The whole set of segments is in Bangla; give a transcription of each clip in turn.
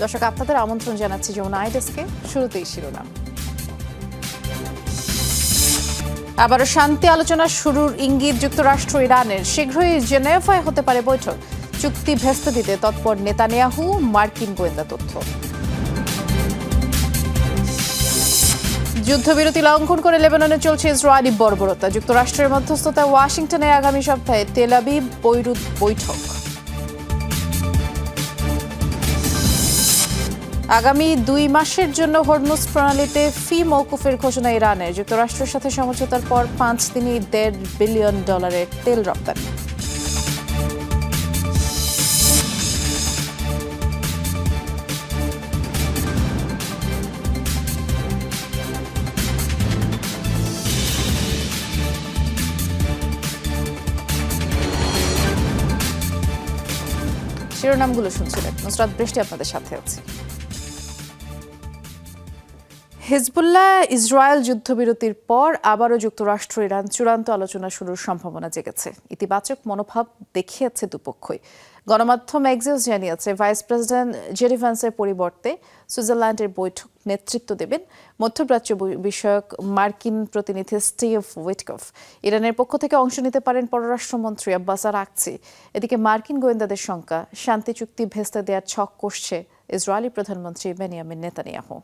দর্শক, আপনাদের আমন্ত্রণ জানাচ্ছি যমুনা আইডেস্কে। শুরুতেই শিরোনাম। আবারও শান্তি আলোচনা শুরুর ইঙ্গিত যুক্তরাষ্ট্র ইরানের। শীঘ্রই জেনেভায় হতে পারে বৈঠক। চুক্তি ভেস্তে দিতে তৎপর নেতানিয়াহু, মার্কিন গোয়েন্দা তথ্য। যুদ্ধবিরতি লঙ্ঘন করে লেবাননে চলছে ইসরায়েলি বর্বরতা। যুক্তরাষ্ট্রের মধ্যস্থতায় ওয়াশিংটনে আগামী সপ্তাহে তেল আবিব বৈরুত বৈঠক। আগামী 2 মাসের জন্য হরমুজ প্রণালীতে ফি মওকুফের ঘোষণা ইরানের। যুক্তরাষ্ট্রের সাথে সমঝোতার পর 5 দিনেই $1.5 বিলিয়ন তেল রপ্তানি। শিরোনামগুলো শুনছিলেন, নুসরাত বৃষ্টি আপনাদের সাথে আছে। হিজবুল্লাহ ইসরায়েল যুদ্ধবিরতির পর আবারও যুক্তরাষ্ট্র ইরান চূড়ান্ত আলোচনা শুরুর সম্ভাবনা জেগেছে। ইতিবাচক মনোভাব দেখিয়েছে দুপক্ষই। গণমাধ্যম এক্সিওস জানিয়েছে, ভাইস প্রেসিডেন্ট জেডি ভ্যান্সের পরিবর্তে সুইজারল্যান্ডের বৈঠক নেতৃত্ব দেবেন মধ্যপ্রাচ্য বিষয়ক মার্কিন প্রতিনিধি স্টিভ উইটকফ। ইরানের পক্ষ থেকে অংশ নিতে পারেন পররাষ্ট্রমন্ত্রী আব্বাস আরাকচি। এদিকে মার্কিন গোয়েন্দাদের শঙ্কা, শান্তি চুক্তি ভেস্তে দেওয়ার ছক কষছে ইসরায়েলি প্রধানমন্ত্রী বেনিয়ামিন নেতানিয়াহু।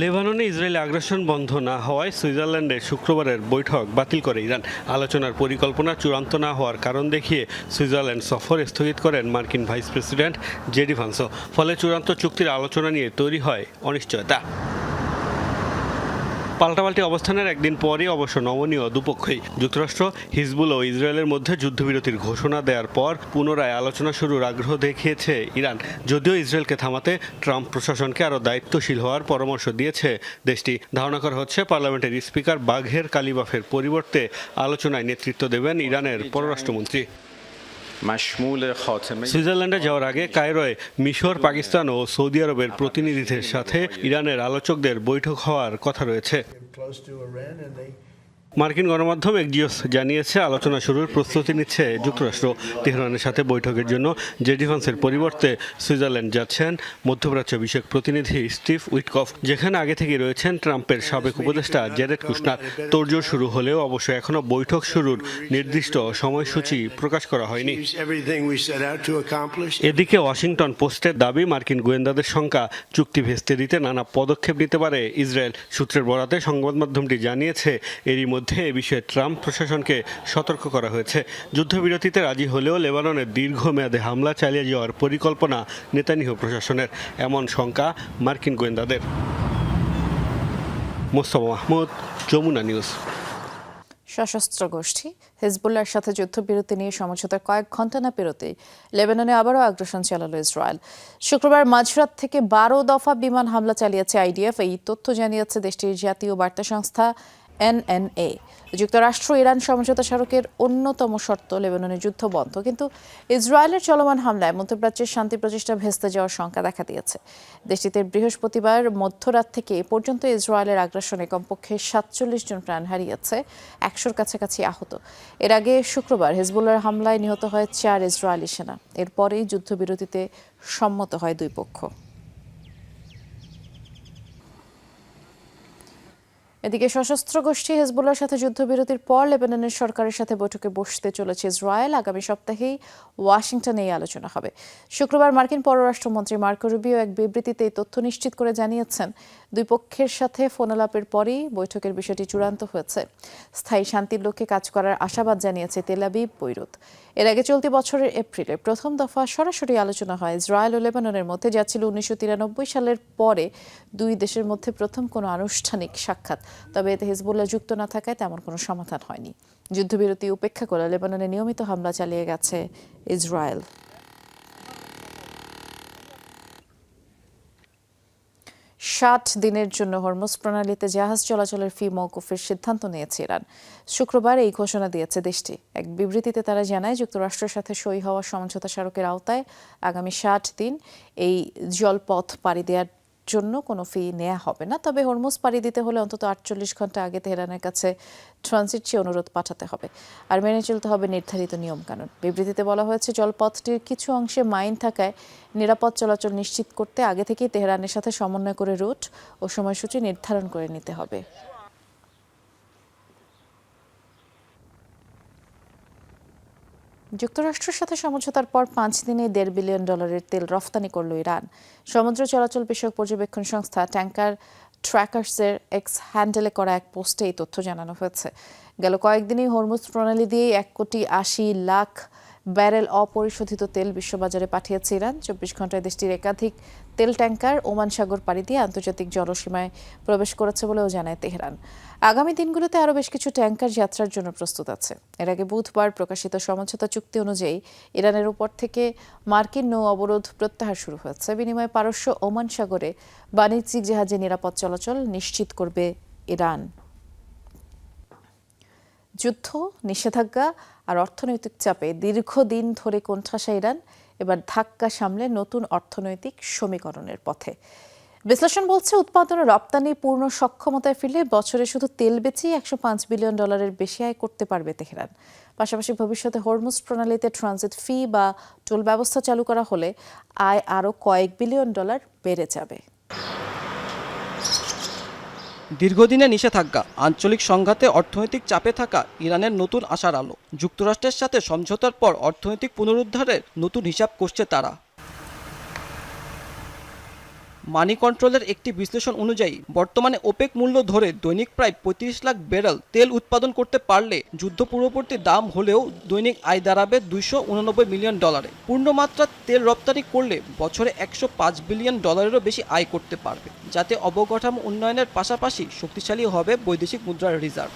লেবাননে ইসরায়েলি আগ্রাসন বন্ধ না হওয়ায় সুইজারল্যান্ডে শুক্রবারের বৈঠক বাতিল করে ইরান। আলোচনার পরিকল্পনা চূড়ান্ত না হওয়ার কারণ দেখিয়ে সুইজারল্যান্ড সফর স্থগিত করেন মার্কিন ভাইস প্রেসিডেন্ট জেডি ভ্যান্সও। ফলে চূড়ান্ত চুক্তির আলোচনা নিয়ে তৈরি হয় অনিশ্চয়তা। পাল্টাপাল্টি অবস্থানের একদিন পরই অবশ্য নমনীয় দুপক্ষই। যুক্তরাষ্ট্র, হিজবুল ও ইসরায়েলের মধ্যে যুদ্ধবিরতির ঘোষণা দেওয়ার পর পুনরায় আলোচনা শুরুর আগ্রহ দেখিয়েছে ইরান। যদিও ইসরায়েলকে থামাতে ট্রাম্প প্রশাসনকে আরও দায়িত্বশীল হওয়ার পরামর্শ দিয়েছে দেশটি। ধারণা করা হচ্ছে পার্লামেন্টের স্পিকার বাঘের কালিবাফের পরিবর্তে আলোচনায় নেতৃত্ব দেবেন ইরানের পররাষ্ট্রমন্ত্রী। সুইজারল্যান্ডে যাওয়ার আগে কায়রোয় মিশর, পাকিস্তান ও সৌদি আরবের প্রতিনিধিদের সাথে ইরানের আলোচকদের বৈঠক হওয়ার কথা রয়েছে। মার্কিন গণমাধ্যম এক্সিওস জানিয়েছে, আলোচনা শুরুর প্রস্তুতি নিচ্ছে যুক্তরাষ্ট্র। তেহরানের সাথে বৈঠকের জন্য জেডি ভ্যান্সের পরিবর্তে সুইজারল্যান্ড যাচ্ছেন মধ্যপ্রাচ্য বিষয়ক প্রতিনিধি স্টিভ উইটকফ, যেখানে আগে থেকে রয়েছেন ট্রাম্পের সাবেক উপদেষ্টা জেরেড কুশনার। তোড়জোড় শুরু হলেও অবশ্য এখনো বৈঠক শুরুর নির্দিষ্ট সময়সূচি প্রকাশ করা হয়নি। এদিকে ওয়াশিংটন পোস্টের দাবি, মার্কিন গোয়েন্দাদের শঙ্কা, চুক্তি ভেস্তে দিতে নানা পদক্ষেপ নিতে পারে ইসরায়েল। সূত্রের বরাতে সংবাদ মাধ্যমটি জানিয়েছে, এরই মধ্যে এ বিষয়ে ট্রাম্প প্রশাসনকে সতর্ক করা হয়েছে। যুদ্ধবিরতিতে রাজি হলেও লেবাননের দীর্ঘমেয়াদে হামলা চালিয়ে যাওয়ার পরিকল্পনা নেতানিয়াহু প্রশাসনের, এমন শঙ্কা মার্কিন গোয়েন্দাদের। মোস্তফা মাহমুদ, যমুনা নিউজ। সশস্ত্র গোষ্ঠী হিজবুল্লাহর সাথে যুদ্ধবিরতি নিয়ে সমঝোতার কয়েক ঘণ্টা না পেরোতেই লেবাননে আবারও আগ্রাসন চালালো ইসরায়েল। শুক্রবার মাঝরাত থেকে 12 দফা বিমান হামলা চালিয়েছে আইডিএফ। এই তথ্য জানিয়েছে দেশটির জাতীয় বার্তা সংস্থা NNA। যুক্তরাষ্ট্র ইরান সমঝোতা স্মারকের অন্যতম শর্ত লেবাননের যুদ্ধ বন্ধ, কিন্তু ইসরায়েলের চলমান হামলায় মধ্যপ্রাচ্যের শান্তি প্রচেষ্টা ভেস্তে যাওয়ার শঙ্কা দেখা দিয়েছে। দেশটিতে বৃহস্পতিবার মধ্যরাত থেকে এ পর্যন্ত ইসরায়েলের আগ্রাসনে কমপক্ষে 47 জন প্রাণ হারিয়েছে, 100-র কাছাকাছি আহত। এর আগে শুক্রবার হিজবুল্লাহর হামলায় নিহত হয় 4 ইসরায়েলি সেনা। এরপরেই যুদ্ধবিরতিতে সম্মত হয় দুই পক্ষ। এদিকে সশস্ত্র গোষ্ঠী হিজবুল্লাহর সাথে যুদ্ধবিরতির পর লেবাননের সরকারের সাথে বৈঠকে বসতে চলেছে ইসরায়েল। আগামী সপ্তাহেই ওয়াশিংটনে এই আলোচনা হবে। শুক্রবার মার্কিন পররাষ্ট্রমন্ত্রী মার্কো রুবিও এক বিবৃতিতে এই তথ্য নিশ্চিত করে জানিয়েছেন, দুই পক্ষের সাথে ফোনালাপের পরই বৈঠকের বিষয়টি চূড়ান্ত হয়েছে। স্থায়ী শান্তির লক্ষ্যে কাজ করার আশাবাদ জানিয়েছে তেল আবিব, বৈরুত। এর আগে চলতি বছরের এপ্রিলে প্রথম দফা সরাসরি আলোচনা হয় ইসরায়েল ও লেবাননের মধ্যে, যা ছিল 1993 সালের পরে দুই দেশের মধ্যে প্রথম কোনো আনুষ্ঠানিক সাক্ষাৎ। তবে এতে হিজবুল্লাহ যুক্ত না থাকায় তেমন কোনো সমাধান হয়নি। যুদ্ধবিরতি উপেক্ষা করে লেবাননে নিয়মিত হামলা চালিয়ে গেছে ইসরায়েল। 60 দিনের জন্য হরমুজ প্রণালীতে জাহাজ চলাচলের ফি মওকুফের সিদ্ধান্ত নিয়েছে ইরান। শুক্রবার এই ঘোষণা দিয়েছে দেশটি। এক বিবৃতিতে তারা জানায়, যুক্তরাষ্ট্রের সাথে সই হওয়া সমঝোতা স্মারকের আওতায় আগামী 60 দিন এই জলপথ পাড়ি দেওয়ার জন্য কোনো ফি নেওয়া হবে না, তবে হরমুজ পাড়ি দিতে হলে অন্তত 48 ঘন্টা আগে তেহরানের কাছে ট্রানজিট চেয়ে অনুরোধ পাঠাতে হবে আর মেনে চলতে হবে নির্ধারিত নিয়মকানুন। বিবৃতিতে বলা হয়েছে, জলপথটির কিছু অংশে মাইন থাকায় নিরাপদ চলাচল নিশ্চিত করতে আগে থেকেই তেহরানের সাথে সমন্বয় করে রুট ও সময়সূচি নির্ধারণ করে নিতে হবে। যুক্তরাষ্ট্রের সাথে সমঝোতার পর 5 দিনে $1.5 বিলিয়ন তেল রফতানি করল ইরান। সমুদ্র চলাচল বিষয়ক পর্যবেক্ষণ সংস্থা ট্যাঙ্কার ট্র্যাকার্সের এক্স হ্যান্ডেলে করা এক পোস্টে এই তথ্য জানানো হয়েছে। গেল কয়েকদিনেই হরমুজ প্রণালী দিয়ে 1,80,00,000 ব্যারেল অপরিশোধিত তেল বিশ্ববাজারে পাঠিয়েছে ইরান। 24 ঘন্টায় দেশটির একাধিক তেল ট্যাঙ্কার ওমান সাগর পাড়ি দিয়ে আন্তর্জাতিক জলসীমায় প্রবেশ করেছে বলেও জানায় তেহরান। আগামী দিনগুলোতে আরও বেশ কিছু ট্যাঙ্কার যাত্রার জন্য প্রস্তুত আছে। এর আগে বুধবার প্রকাশিত সমঝোতা চুক্তি অনুযায়ী ইরানের উপর থেকে মার্কিন নৌ অবরোধ প্রত্যাহার শুরু হয়েছে। বিনিময়ে পারস্য ওমান সাগরে বাণিজ্যিক জাহাজে নিরাপদ চলাচল নিশ্চিত করবে ইরান। যুদ্ধ, নিষেধাজ্ঞা আর অর্থনৈতিক চাপে দীর্ঘদিন ধরে কোণঠাসা ইরান এবার ধাক্কা সামলে নতুন অর্থনৈতিক সমীকরণের পথে। বিশ্লেষণ বলছে, উৎপাদন ও রপ্তানি পূর্ণ সক্ষমতায় ফিরলে বছরে শুধু তেল বেচেই $105 বিলিয়ন বেশি আয় করতে পারবে তেহরান। পাশাপাশি ভবিষ্যতে হরমুজ প্রণালীতে ট্রানজিট ফি বা টোল ব্যবস্থা চালু করা হলে আয় আরও কয়েক বিলিয়ন ডলার বেড়ে যাবে। দীর্ঘদিনের নিষেধাজ্ঞা, আঞ্চলিক সংঘাতে অর্থনৈতিক চাপে থাকা ইরানের নতুন আশার আলো। যুক্তরাষ্ট্রের সাথে সমঝোতার পর অর্থনৈতিক পুনরুদ্ধারের নতুন হিসাব কষছে তারা। মানি কন্ট্রোলের একটি বিশ্লেষণ অনুযায়ী বর্তমানে ওপেক মূল্য ধরে দৈনিক প্রায় 35 লাখ ব্যারেল তেল উৎপাদন করতে পারলে যুদ্ধ পূর্ববর্তী দাম হলেও দৈনিক আয় দাঁড়াবে $289 মিলিয়ন। পূর্ণমাত্রা তেল রপ্তানি করলে বছরে $105 বিলিয়ন বেশি আয় করতে পারবে, যাতে অবকাঠামো উন্নয়নের পাশাপাশি শক্তিশালী হবে বৈদেশিক মুদ্রার রিজার্ভ।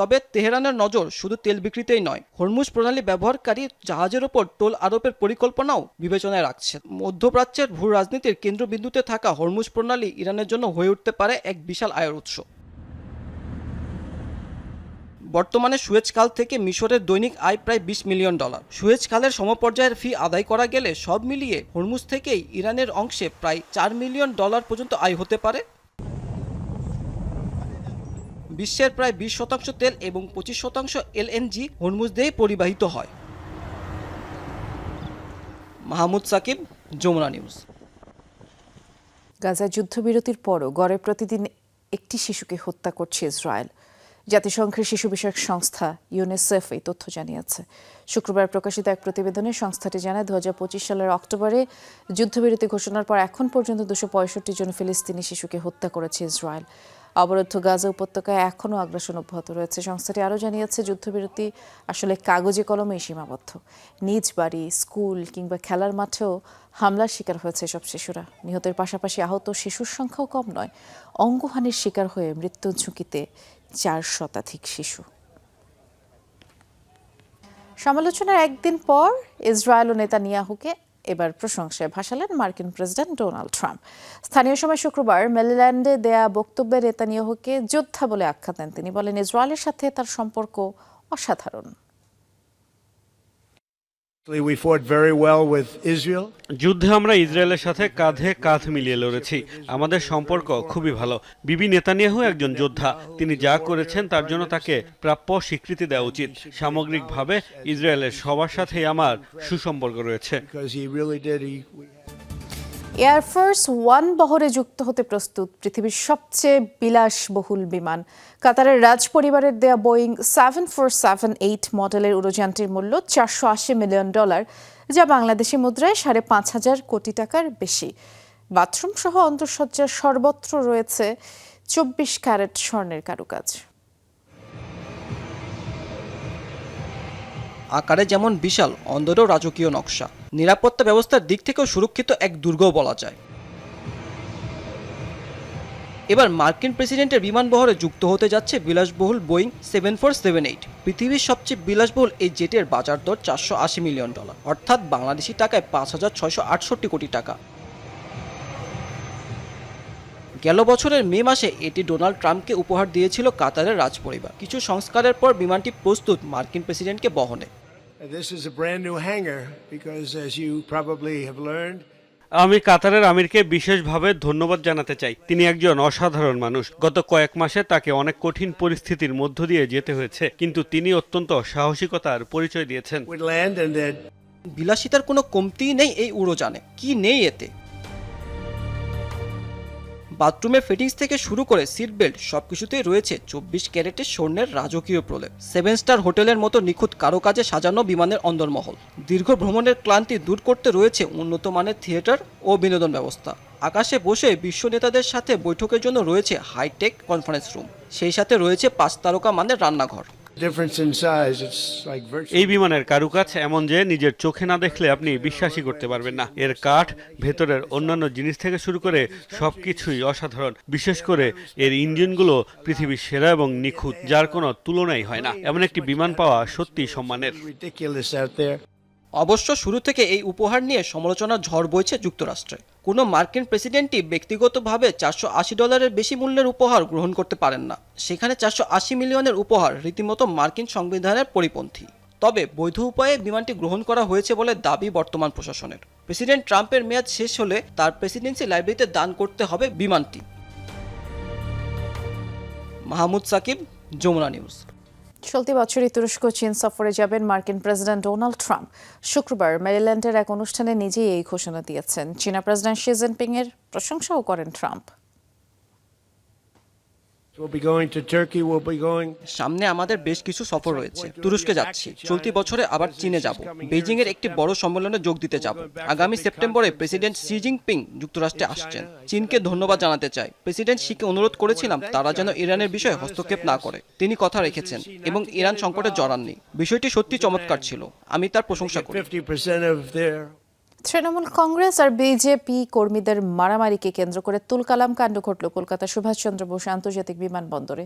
তবে তেহরানের নজর শুধু তেল বিক্রিতেই নয়, হরমুজ প্রণালী ব্যবহারকারী জাহাজের ওপর টোল আরোপের পরিকল্পনাও বিবেচনায় রাখছে। মধ্যপ্রাচ্যের ভূ রাজনীতির কেন্দ্রবিন্দুতে থাকা হরমুজ প্রণালী ইরানের জন্য হয়ে উঠতে পারে এক বিশাল আয়ের উৎস। বর্তমানে সুয়েজ খাল থেকে মিশরের দৈনিক আয় প্রায় $20 মিলিয়ন। সুয়েজ খালের সমপর্যায়ের ফি আদায় করা গেলে সব মিলিয়ে হরমুজ থেকেই ইরানের অংশে প্রায় $4 মিলিয়ন পর্যন্ত আয় হতে পারে। বিশ্বের প্রায় 20% তেল এবং 25% LNG হরমুজ দিয়েই পরিবাহিত হয়। মাহমুদ সাকিব, যমুনা নিউজ। গাজায় যুদ্ধবিরতির পরও গড়ে প্রতিদিন একটি শিশুকে হত্যা করছে ইসরায়েল। জাতিসংঘের শিশু বিষয়ক সংস্থা ইউনিসেফ এই তথ্য জানিয়েছে। শুক্রবার প্রকাশিত এক প্রতিবেদনে সংস্থাটি জানায়, 2025 সালের অক্টোবরে যুদ্ধবিরতি ঘোষণার পর এখন পর্যন্ত 265 জন ফিলিস্তিনি শিশুকে হত্যা করেছে ইসরায়েল। অবরুদ্ধ গাজা উপত্যকায় এখনও আগ্রাসন অব্যাহত রয়েছে। সংস্থাটি আরও জানিয়েছে, যুদ্ধবিরতি আসলে কাগজে কলমেই সীমাবদ্ধ। নিজ বাড়ি, স্কুল কিংবা খেলার মাঠেও হামলার শিকার হয়েছে এসব শিশুরা। নিহতের পাশাপাশি আহত শিশুর সংখ্যাও কম নয়। অঙ্গহানির শিকার হয়ে মৃত্যুর ঝুঁকিতে 4 শতাধিক শিশু। সমালোচনার একদিন পর ইসরায়েল ও নেতানিয়াহুকে এবার প্রশংসায় ভাসালেন মার্কিন প্রেসিডেন্ট ডোনাল্ড ট্রাম্প। স্থানীয় সময় শুক্রবার মেরিল্যান্ডে দেয়া বক্তব্যে নেতানিয়াহুকে যোদ্ধা বলে আখ্যা দেন তিনি। বলেন, ইসরায়েলের সাথে তার সম্পর্ক অসাধারণ। We fought very well with Israel. যুদ্ধে আমরা ইসরায়েলের সাথে কাঁধে কাঁধ মিলিয়ে লড়েছি। আমাদের সম্পর্ক খুবই ভালো। বিবি নেতানিয়াহু একজন যোদ্ধা। তিনি যা করেছেন তার জন্য তাকে প্রাপ্য স্বীকৃতি দেওয়া উচিত। সামগ্রিকভাবে ইসরায়েলের সবার সাথেই আমার সুসম্পর্ক রয়েছে। এয়ারফোর্স ওয়ান বহরে যুক্ত হতে প্রস্তুত পৃথিবীর সবচেয়ে বিলাসবহুল বিমান। কাতারের রাজ পরিবারের দেয়া বোয়িং 7478 মডেলের উড়োযানটির মূল্য $480 মিলিয়ন, যা বাংলাদেশি মুদ্রায় 5,500 কোটি টাকার বেশি। বাথরুম সহ অন্তঃসজ্জার সর্বত্র রয়েছে 24 ক্যারেট স্বর্ণের কারুকাজ। আকারে যেমন বিশাল, অন্দরেও রাজকীয় নকশা। নিরাপত্তা ব্যবস্থার দিক থেকেও সুরক্ষিত এক দুর্গও বলা যায়। এবার মার্কিন প্রেসিডেন্টের বিমানবহরে যুক্ত হতে যাচ্ছে বিলাসবহুল বোয়িং 7478। পৃথিবীর সবচেয়ে বিলাসবহুল এই জেটের বাজার দর $480 মিলিয়ন, অর্থাৎ বাংলাদেশি টাকায় 5,668 কোটি টাকা। গেল বছরের মে মাসে এটি ডোনাল্ড ট্রাম্পকে উপহার দিয়েছিল কাতারের রাজপরিবার। কিছু সংস্কারের পর বিমানটি প্রস্তুত মার্কিন প্রেসিডেন্টকে বহনে। This is a brand new hangar because, as you probably have learned, আমি কাতারের আমিরকে বিশেষভাবে ধন্যবাদ জানাতে চাই। তিনি একজন অসাধারণ মানুষ। গত কয়েক মাসে তাকে অনেক কঠিন পরিস্থিতির মধ্য দিয়ে যেতে হয়েছে, কিন্তু তিনি অত্যন্ত সাহসিকতার পরিচয় দিয়েছেন। We land and then বিলাসিতার কোনো কমতিই নেই এই উড়োজানে। কি নেই এতে? বাথরুমের ফিটিংস থেকে শুরু করে সিট বেল্ট সবকিছুতেই রয়েছে 24 ক্যারেটের স্বর্ণের রাজকীয় প্রলেপ। 7 স্টার হোটেলের মতো নিখুঁত কারুকাজে সাজানো বিমানের অন্দরমহল। দীর্ঘ ভ্রমণের ক্লান্তি দূর করতে রয়েছে উন্নত মানের থিয়েটার ও বিনোদন ব্যবস্থা। আকাশে বসে বিশ্ব নেতাদের সাথে বৈঠকের জন্য রয়েছে হাইটেক কনফারেন্স রুম। সেই সাথে রয়েছে 5 তারকা মানের রান্নাঘর। difference in size, it's like virtual. এই বিমানের কারুকাজ এমন যে নিজের চোখে না দেখলে আপনি বিশ্বাসই করতে পারবেন না। এর কাঠ, ভেতরের অন্যান্য জিনিস থেকে শুরু করে সবকিছুই অসাধারণ। বিশেষ করে এর ইঞ্জিনগুলো পৃথিবীর সেরা এবং নিখুঁত, যার কোনো তুলনাই হয় না। এমন একটি বিমান পাওয়া সত্যিই সম্মানের। Ridiculous out there. অবশ্য শুরু থেকে এই উপহার নিয়ে সমালোচনার ঝড় বইছে যুক্তরাষ্ট্রে। কোনো মার্কিন প্রেসিডেন্টই ব্যক্তিগতভাবে $480 বেশি মূল্যের উপহার গ্রহণ করতে পারেন না। সেখানে 480 মিলিয়নের উপহার রীতিমতো মার্কিন সংবিধানের পরিপন্থী। তবে বৈধ উপায়ে বিমানটি গ্রহণ করা হয়েছে বলে দাবি বর্তমান প্রশাসনের। প্রেসিডেন্ট ট্রাম্পের মেয়াদ শেষ হলে তার প্রেসিডেন্সি লাইব্রেরিতে দান করতে হবে বিমানটি। মাহমুদ সাকিব, যমুনা নিউজ। চলতি বছরই তুরস্ক চীন সফরে যাবেন মার্কিন প্রেসিডেন্ট ডোনাল্ড ট্রাম্প। শুক্রবার মেরিল্যান্ডের এক অনুষ্ঠানে নিজেই এই ঘোষণা দিয়েছেন। চীনা প্রেসিডেন্ট শি জিনপিং এর প্রশংসাও করেন Trump. We'll be going to Turkey, we'll be going. সামনে আমাদের বেশ কিছু সফর রয়েছে। তুরস্কে যাচ্ছি, চলতি বছরে আবার চীনে যাব, বেইজিং এর একটি বড় সম্মেলনে যোগ দিতে যাব। আগামী সেপ্টেম্বরে প্রেসিডেন্ট শি জিনপিং যুক্তরাষ্ট্রে আসছেন। চীনকে ধন্যবাদ জানাতে চাই। প্রেসিডেন্ট শিকে অনুরোধ করেছিলাম তারা যেন ইরানের বিষয়ে হস্তক্ষেপ না করে। তিনি কথা রেখেছেন এবং ইরান সংকটে জড়াননি। বিষয়টি সত্যি চমৎকার ছিল। আমি তার প্রশংসা করি। 50% of their তৃণমূল কংগ্রেস আর বিজেপি কর্মীদের মারামারিকে কেন্দ্র করে তুলকালাম কাণ্ড ঘটল কলকাতা সুভাষচন্দ্র বোস আন্তর্জাতিক বিমানবন্দরে।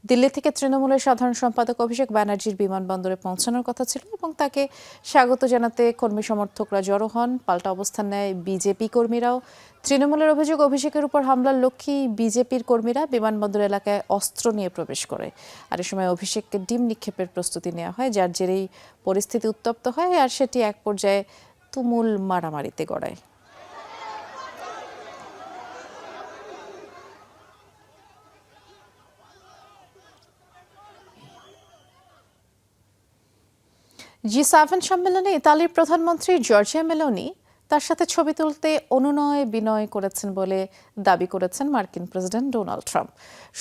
দিল্লি থেকে তৃণমূলের সাধারণ সম্পাদক অভিষেক ব্যানার্জির বিমানবন্দরে পৌঁছানোর কথা ছিল এবং তাকে স্বাগত জানাতে কর্মী সমর্থকরা জড়ো হন। পাল্টা অবস্থান নেয় বিজেপি কর্মীরাও। তৃণমূলের অভিযোগ, অভিষেকের উপর হামলার লক্ষ্যেই বিজেপির কর্মীরা বিমানবন্দর এলাকায় অস্ত্র নিয়ে প্রবেশ করে। আর এ সময় অভিষেককে ডিম নিক্ষেপের প্রস্তুতি নেওয়া হয়, যার জেরেই পরিস্থিতি উত্তপ্ত হয় আর সেটি এক পর্যায়ে তুমুল মারামারিতে গড়ায়। G7 সম্মেলনে ইতালির প্রধানমন্ত্রী জর্জিয়া মেলোনি তার সাথে ছবি তুলতে অনুনয় বিনয় করেছেন বলে দাবি করেছেন মার্কিন প্রেসিডেন্ট ডোনাল্ড ট্রাম্প।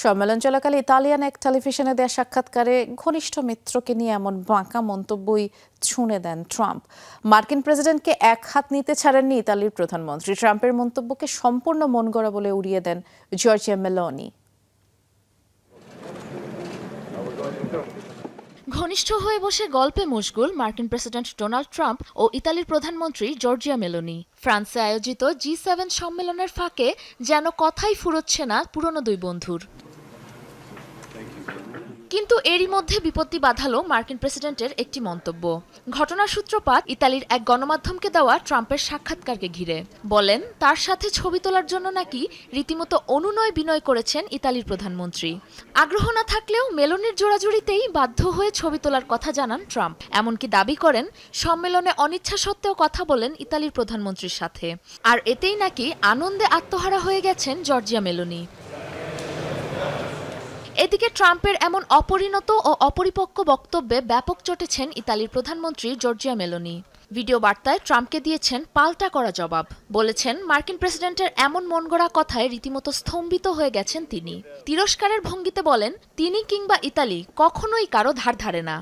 সম্মেলন চলাকালে ইতালিয়ান এক টেলিভিশনে দেয়া সাক্ষাৎকারে ঘনিষ্ঠ মিত্রকে নিয়ে এমন বাঁকা মন্তব্যই ছুঁড়ে দেন ট্রাম্প। মার্কিন প্রেসিডেন্টকে এক হাত নিতে ছাড়েননি ইতালির প্রধানমন্ত্রী। ট্রাম্পের মন্তব্যকে সম্পূর্ণ মনগড়া বলে উড়িয়ে দেন জর্জিয়া মেলোনি। ঘনিষ্ঠ হয়ে বসে গল্পে মশগুল মার্কিন প্রেসিডেন্ট ডোনাল্ড ট্রাম্প ও ইতালির প্রধানমন্ত্রী জর্জিয়া মেলোনি। ফ্রান্সে আয়োজিত G7 সম্মেলনের ফাঁকে যেন কথাই ফুরোচ্ছে না পুরনো দুই বন্ধুর। কিন্তু এরই মধ্যে বিপত্তি বাধালো মার্কিন প্রেসিডেন্টের একটি মন্তব্য। ঘটনার সূত্রপাত ইতালির এক গণমাধ্যমকে দেওয়া ট্রাম্পের সাক্ষাৎকারকে ঘিরে। বলেন তার সাথে ছবি তোলার জন্য নাকি রীতিমতো অনুনয় বিনয় করেছেন ইতালির প্রধানমন্ত্রী। আগ্রহ না থাকলেও মেলোনির জোড়াজুড়িতেই বাধ্য হয়ে ছবি তোলার কথা জানান ট্রাম্প। এমনকি দাবি করেন সম্মেলনে অনিচ্ছা সত্ত্বেও কথা বলেন ইতালির প্রধানমন্ত্রীর সাথে। আর এতেই নাকি আনন্দে আত্মহারা হয়ে গেছেন জর্জিয়া মেলোনি। এদিকে ট্রাম্পের এমন অপরিণত ও অপরিপক্ক বক্তব্যে ব্যাপক চটেছেন ইতালির প্রধানমন্ত্রী জর্জিয়া মেলোনি। ভিডিও বার্তায় ট্রাম্পকে দিয়েছেন পাল্টা করা জবাব। বলেছেন মার্কিন প্রেসিডেন্টের এমন মনগড়া কথায় রীতিমতো স্তম্ভিত হয়ে গেছেন তিনি। তিরস্কারের ভঙ্গিতে বলেন তিনি কিংবা ইতালি কখনোই কারো ধার ধারে না।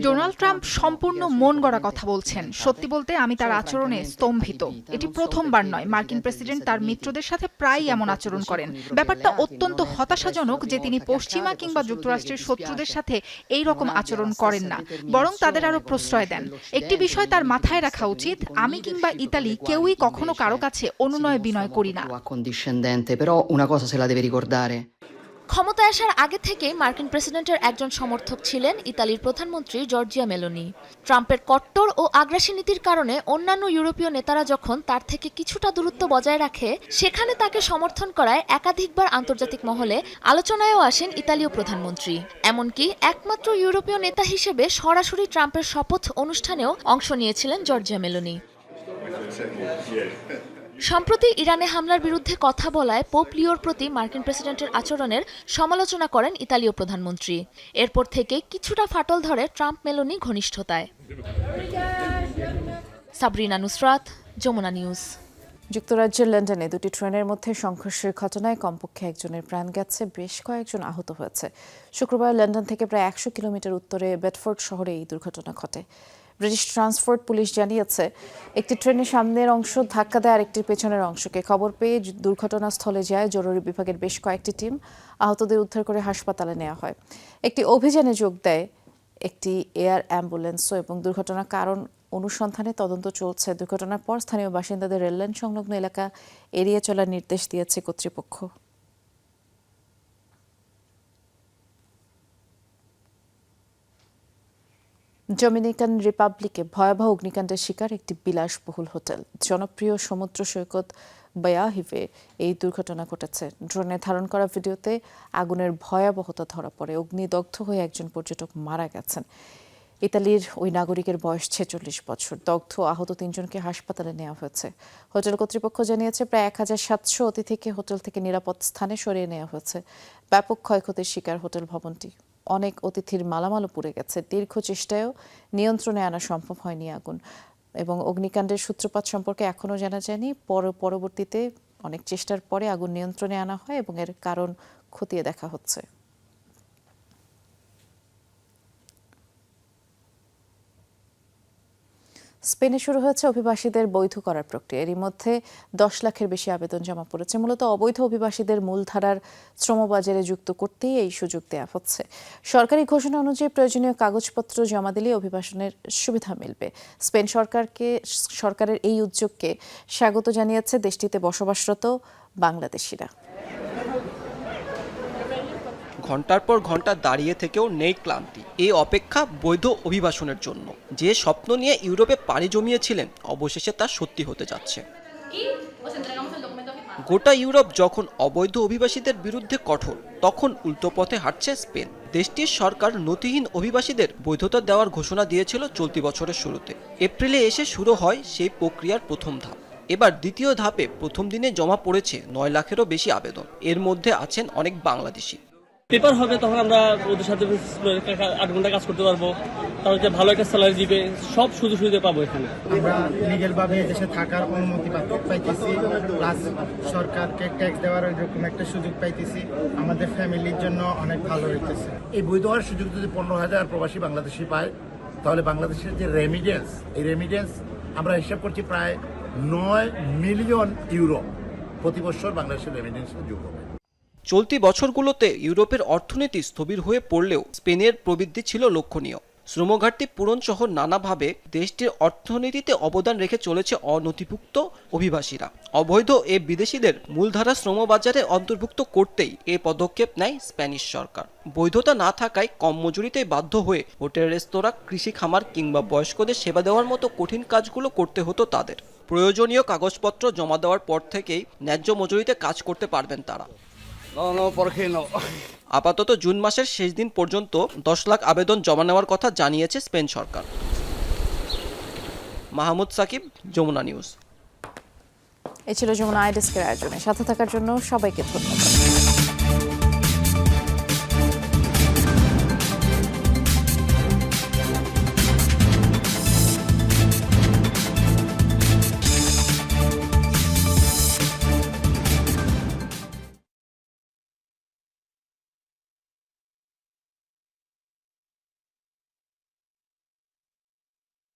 ডোনাল্ড ট্রাম্প সম্পূর্ণ মন গড়া কথা বলছেন। সত্যি বলতে আমি তার আচরণে স্তম্ভিত। এটি প্রথমবার নয়, মার্কিন প্রেসিডেন্ট তার মিত্রদের সাথে প্রায়ই এমন আচরণ করেন। ব্যাপারটা অত্যন্ত হতাশাজনক যে তিনি পশ্চিমা কিংবা যুক্তরাষ্ট্রের শত্রুদের সাথে এই রকম আচরণ করেন না, বরং তাদের আরো প্রশ্রয় দেন। একটি বিষয় তার মাথায় রাখা উচিত, আমি কিংবা ইতালি কেউই কখনো কারো কাছে অনুনয় বিনয় করি না। ক্ষমতায় আসার আগে থেকেই মার্কিন প্রেসিডেন্টের একজন সমর্থক ছিলেন ইতালির প্রধানমন্ত্রী জর্জিয়া মেলোনি। ট্রাম্পের কট্টর ও আগ্রাসী নীতির কারণে অন্যান্য ইউরোপীয় নেতারা যখন তার থেকে কিছুটা দূরত্ব বজায় রাখে, সেখানে তাকে সমর্থন করায় একাধিকবার আন্তর্জাতিক মহলে আলোচনায়ও আসেন ইতালীয় প্রধানমন্ত্রী। এমনকি একমাত্র ইউরোপীয় নেতা হিসেবে সরাসরি ট্রাম্পের শপথ অনুষ্ঠানেও অংশ নিয়েছিলেন জর্জিয়া মেলোনি। সম্প্রতি ইরানে হামলার বিরুদ্ধে কথা বলায় পোপ লিওর প্রতি মার্কিন প্রেসিডেন্টের আচরণের সমালোচনা করেন ইতালীয় প্রধানমন্ত্রী। এরপর থেকে কিছুটা ফাটল ধরে ট্রাম্প মেলোনি ঘনিষ্ঠতায়। সাবরিনা নুসরাত, যমুনা নিউজ। যুক্তরাজ্যের লন্ডনে দুটি ট্রেনের মধ্যে সংঘর্ষের ঘটনায় কমপক্ষে একজনের প্রাণ গেছে, বেশ কয়েকজন আহত হয়েছে। শুক্রবার লন্ডন থেকে প্রায় 100 কিলোমিটার উত্তরে বেডফোর্ড শহরে এই দুর্ঘটনা ঘটে। ব্রিটিশ ট্রান্সপোর্ট পুলিশ জানিয়েছে, একটি ট্রেনের সামনের অংশ ধাক্কা দেয় আরেকটির পেছনের অংশকে। খবর পেয়ে দুর্ঘটনাস্থলে যায় জরুরি বিভাগের বেশ কয়েকটি টিম। আহতদের উদ্ধার করে হাসপাতালে নেওয়া হয়। একটি অভিযানে যোগ দেয় একটি এয়ার অ্যাম্বুলেন্সও এবং দুর্ঘটনার কারণ অনুসন্ধানে তদন্ত চলছে। দুর্ঘটনার পর স্থানীয় বাসিন্দাদের রেললাইন সংলগ্ন এলাকা এড়িয়ে চলার নির্দেশ দিয়েছে কর্তৃপক্ষ। ডোমিনিকান রিপাবলিকে ভয়াবহ অগ্নিকাণ্ডের শিকার একটি বিলাসবহুল হোটেল। জনপ্রিয় সমুদ্র সৈকত বায়াহিভে এই দুর্ঘটনা ঘটেছে। ড্রোনে ধারণ করা ভিডিওতে আগুনের ভয়াবহতা ধরা পড়ে। অগ্নিদগ্ধ হয়ে একজন পর্যটক মারা গেছেন। ইতালির ওই নাগরিকের বয়স 46 বছর। দগ্ধ আহত 3 জনকে হাসপাতালে নেওয়া হয়েছে। হোটেল কর্তৃপক্ষ জানিয়েছে, প্রায় 1700 অতিথিকে হোটেল থেকে নিরাপদ স্থানে সরিয়ে নেওয়া হয়েছে। ব্যাপক ক্ষয়ক্ষতির শিকার হোটেল ভবনটি। অনেক অতিথির মালামালও পুড়ে গেছে। দীর্ঘ চেষ্টায়ও নিয়ন্ত্রণে আনা সম্ভব হয়নি আগুন, এবং অগ্নিকাণ্ডের সূত্রপাত সম্পর্কে এখনও জানা যায়নি। পরবর্তীতে অনেক চেষ্টার পরে আগুন নিয়ন্ত্রণে আনা হয় এবং এর কারণ খতিয়ে দেখা হচ্ছে। স্পেনে শুরু হয়েছে অভিবাসীদের বৈধ করার প্রক্রিয়া। এরই মধ্যে 10 লাখের বেশি আবেদন জমা পড়েছে। মূলত অবৈধ অভিবাসীদের মূলধারার শ্রমবাজারে যুক্ত করতেই এই সুযোগ দেওয়া হচ্ছে। সরকারি ঘোষণা অনুযায়ী প্রয়োজনীয় কাগজপত্র জমা দিলে অভিবাসনের সুবিধা মিলবে। স্পেন সরকারের এই উদ্যোগকে স্বাগত জানিয়েছে দেশটিতে বসবাসরত বাংলাদেশিরা। ঘন্টার পর ঘন্টা দাঁড়িয়ে থেকেও নেই ক্লান্তি। এই অপেক্ষা বৈধ অভিবাসনের জন্য। যে স্বপ্ন নিয়ে ইউরোপে পাড়ি জমিয়েছিলেন, অবশেষে তা সত্যি হতে যাচ্ছে। গোটা ইউরোপ যখন অবৈধ অভিবাসীদের বিরুদ্ধে কঠোর, তখন উল্টো পথে হাঁটছে স্পেন। দেশটির সরকার নথিহীন অভিবাসীদের বৈধতা দেওয়ার ঘোষণা দিয়েছিল চলতি বছরের শুরুতে। এপ্রিলে এসে শুরু হয় সেই প্রক্রিয়ার প্রথম ধাপ। এবার দ্বিতীয় ধাপে প্রথম দিনে জমা পড়েছে 9 লাখেরও বেশি আবেদন। এর মধ্যে আছেন অনেক বাংলাদেশি। পেপার হবে, তখন আমরা ওদের সাথে 8 ঘন্টা কাজ করতে পারবো, তাহলে ভালো একটা স্যালারি দিবে, সব সুযোগ সুবিধা পাবো এখানে। আমরা লিগ্যাল ভাবে দেশে থাকার অনুমতি পাইতেছি, প্লাস সরকারকে ট্যাক্স দেওয়ার এরকম একটা সুযোগ পাইতেছি। আমাদের ফ্যামিলির জন্য অনেক ভালো হইতেছে। এই বৈধ হওয়ার সুযোগ যদি 15,000 প্রবাসী বাংলাদেশি পায়, তাহলে বাংলাদেশের যে রেমিডেন্স, এই রেমিডেন্স আমরা হিসাব করছি প্রায় 9 মিলিয়ন ইউরো প্রতি বছর বাংলাদেশের রেমিডেন্সে যোগ হবে। চলতি বছরগুলোতে ইউরোপের অর্থনীতি স্থবির হয়ে পড়লেও স্পেনের প্রবৃদ্ধি ছিল লক্ষণীয়। শ্রমঘাটতি পূরণ সহ নানাভাবে দেশটির অর্থনীতিতে অবদান রেখে চলেছে অনথিভুক্ত অভিবাসীরা। অবৈধ এ বিদেশিদের মূলধারা শ্রমবাজারে অন্তর্ভুক্ত করতেই এ পদক্ষেপ নেয় স্প্যানিশ সরকার। বৈধতা না থাকায় কম মজুরিতে বাধ্য হয়ে হোটেল, রেস্তোরাঁ, কৃষি খামার কিংবা বয়স্কদের সেবা দেওয়ার মতো কঠিন কাজগুলো করতে হতো তাদের। প্রয়োজনীয় কাগজপত্র জমা দেওয়ার পর থেকেই ন্যায্য মজুরিতে কাজ করতে পারবেন তারা। আপাতত জুন মাসের শেষ দিন পর্যন্ত 10 লাখ আবেদন জমা নেওয়ার কথা জানিয়েছে স্পেন সরকার। মাহমুদ সাকিব, যমুনা নিউজ। এই ছিল যমুনা আই ডেস্কের আয়োজনে। সাথে থাকার জন্য সবাইকে ধন্যবাদ।